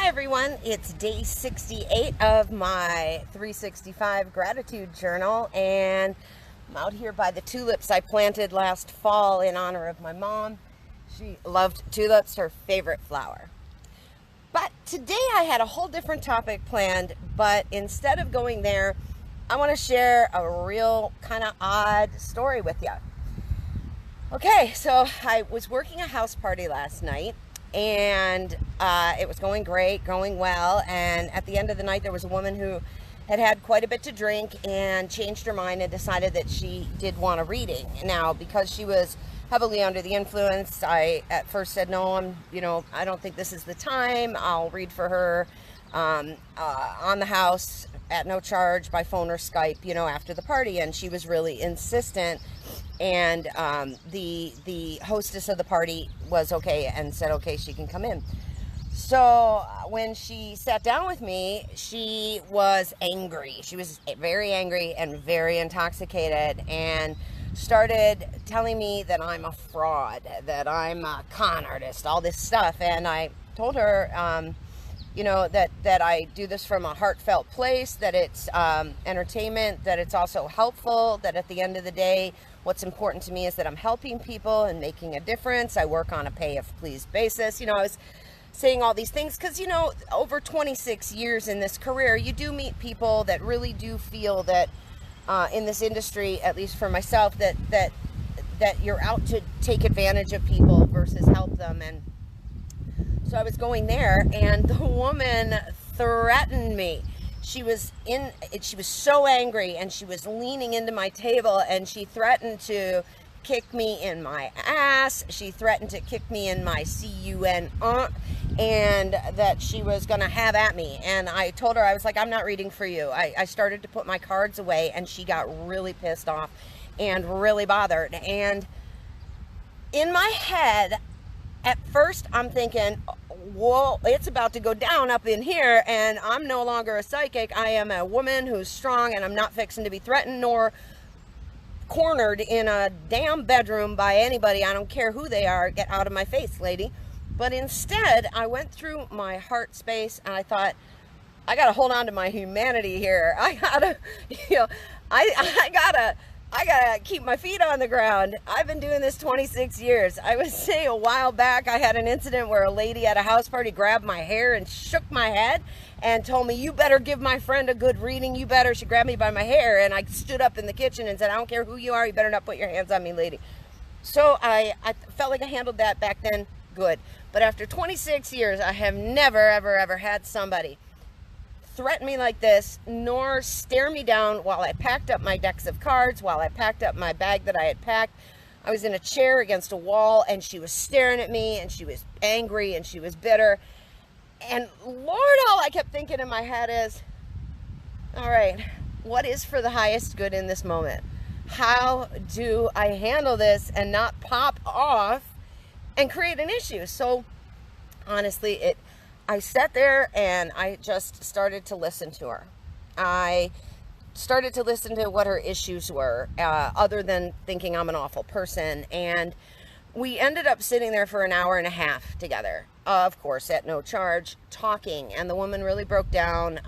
Hi everyone, it's day 68 of my 365 gratitude journal, and I'm out here by the tulips I planted last fall in honor of my mom. She loved tulips, her favorite flower. But today I had a whole different topic planned, but instead of going there, I want to share a real kind of odd story with you. Okay, so I was working a house party last night, and it was going great, going well, and at the end of the night there was a woman who had quite a bit to drink and changed her mind and decided that she did want a reading. Now, because she was heavily under the influence, I at first said, no, I don't think this is the time. I'll read for her on the house at no charge by phone or Skype, after the party. And she was really insistent, and the hostess of the party was okay and said, okay, she can come in. So when she sat down with me, she was angry. She was very angry and very intoxicated, and started telling me that I'm a fraud, that I'm a con artist, all this stuff. And I told her, that I do this from a heartfelt place, that it's entertainment, that it's also helpful, that at the end of the day, what's important to me is that I'm helping people and making a difference. I work on a pay-if-please basis. I was saying all these things because, over 26 years in this career, you do meet people that really do feel that in this industry, at least for myself, that you're out to take advantage of people versus help them. And so I was going there, and the woman threatened me. She was so angry, and she was leaning into my table, and she threatened to kick me in my ass. She threatened to kick me in my CUN, and that she was going to have at me. And I told her, I was like, I'm not reading for you. I started to put my cards away, and she got really pissed off and really bothered. And in my head, at first, I'm thinking, whoa, it's about to go down up in here, and I'm no longer a psychic. I am a woman who's strong, and I'm not fixing to be threatened nor cornered in a damn bedroom by anybody. I don't care who they are. Get out of my face, lady. But instead, I went through my heart space, and I thought, I gotta hold on to my humanity here. I gotta, I gotta keep my feet on the ground. I've been doing this 26 years. I would say a while back, I had an incident where a lady at a house party grabbed my hair and shook my head and told me, you better give my friend a good reading. You better. She grabbed me by my hair, and I stood up in the kitchen and said, I don't care who you are. You better not put your hands on me, lady. So I felt like I handled that back then good. But after 26 years, I have never, ever, ever had somebody threaten me like this, nor stare me down while I packed up my decks of cards, while I packed up my bag that I had packed. I was in a chair against a wall, and she was staring at me, and she was angry, and she was bitter. And Lord, all I kept thinking in my head is, all right, what is for the highest good in this moment? How do I handle this and not pop off and create an issue? So honestly, I sat there and I just started to listen to her. I started to listen to what her issues were, other than thinking I'm an awful person. And we ended up sitting there for an hour and a half together, of course, at no charge, talking. And the woman really broke down,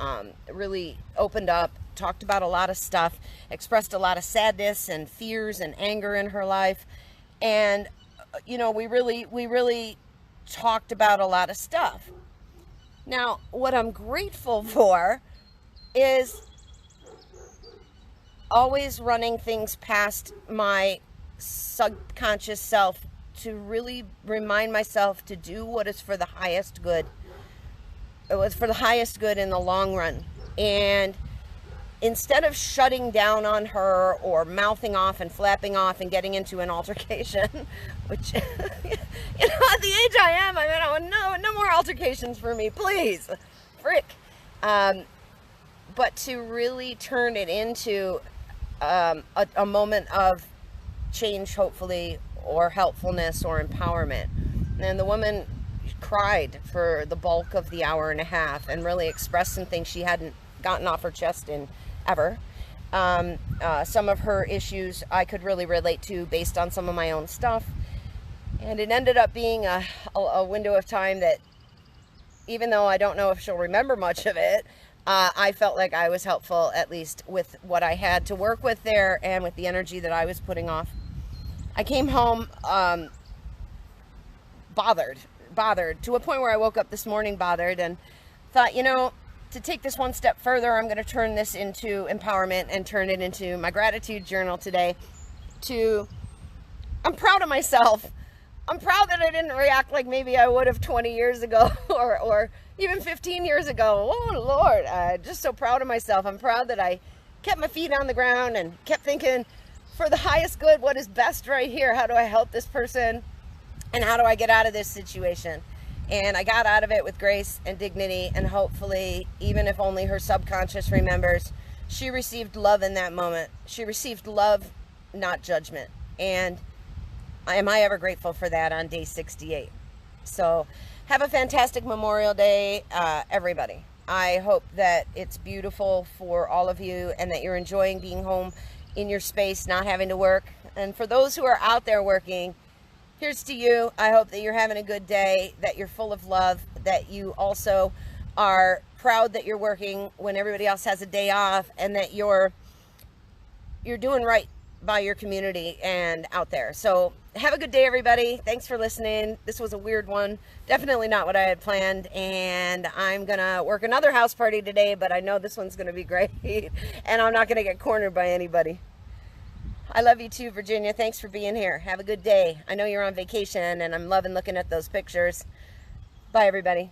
really opened up, talked about a lot of stuff, expressed a lot of sadness and fears and anger in her life. And, we really talked about a lot of stuff. Now, what I'm grateful for is always running things past my subconscious self to really remind myself to do what is for the highest good. It was for the highest good in the long run. And instead of shutting down on her or mouthing off and flapping off and getting into an altercation, which, at the age I am, no more altercations for me, please, frick. But to really turn it into a moment of change, hopefully, or helpfulness or empowerment. And the woman cried for the bulk of the hour and a half and really expressed some things she hadn't gotten off her chest in ever. Some of her issues I could really relate to based on some of my own stuff. And it ended up being a window of time that even though I don't know if she'll remember much of it, I felt like I was helpful, at least with what I had to work with there and with the energy that I was putting off. I came home bothered to a point where I woke up this morning bothered and thought, you know, to take this one step further, I'm going to turn this into empowerment and turn it into my gratitude journal today. I'm proud of myself. I'm proud that I didn't react like maybe I would have 20 years ago or even 15 years ago. Oh, Lord, I'm just so proud of myself. I'm proud that I kept my feet on the ground and kept thinking, for the highest good, what is best right here? How do I help this person? And how do I get out of this situation? And I got out of it with grace and dignity, and hopefully, even if only her subconscious remembers, she received love in that moment. She received love, not judgment. And am I ever grateful for that on day 68. So have a fantastic Memorial Day, everybody. I hope that it's beautiful for all of you and that you're enjoying being home in your space, not having to work. And for those who are out there working, here's to you. I hope that you're having a good day, that you're full of love, that you also are proud that you're working when everybody else has a day off, and that you're doing right by your community and out there. So have a good day, everybody. Thanks for listening. This was a weird one. Definitely not what I had planned. And I'm going to work another house party today, but I know this one's going to be great. And I'm not going to get cornered by anybody. I love you too, Virginia. Thanks for being here. Have a good day. I know you're on vacation, and I'm loving looking at those pictures. Bye, everybody.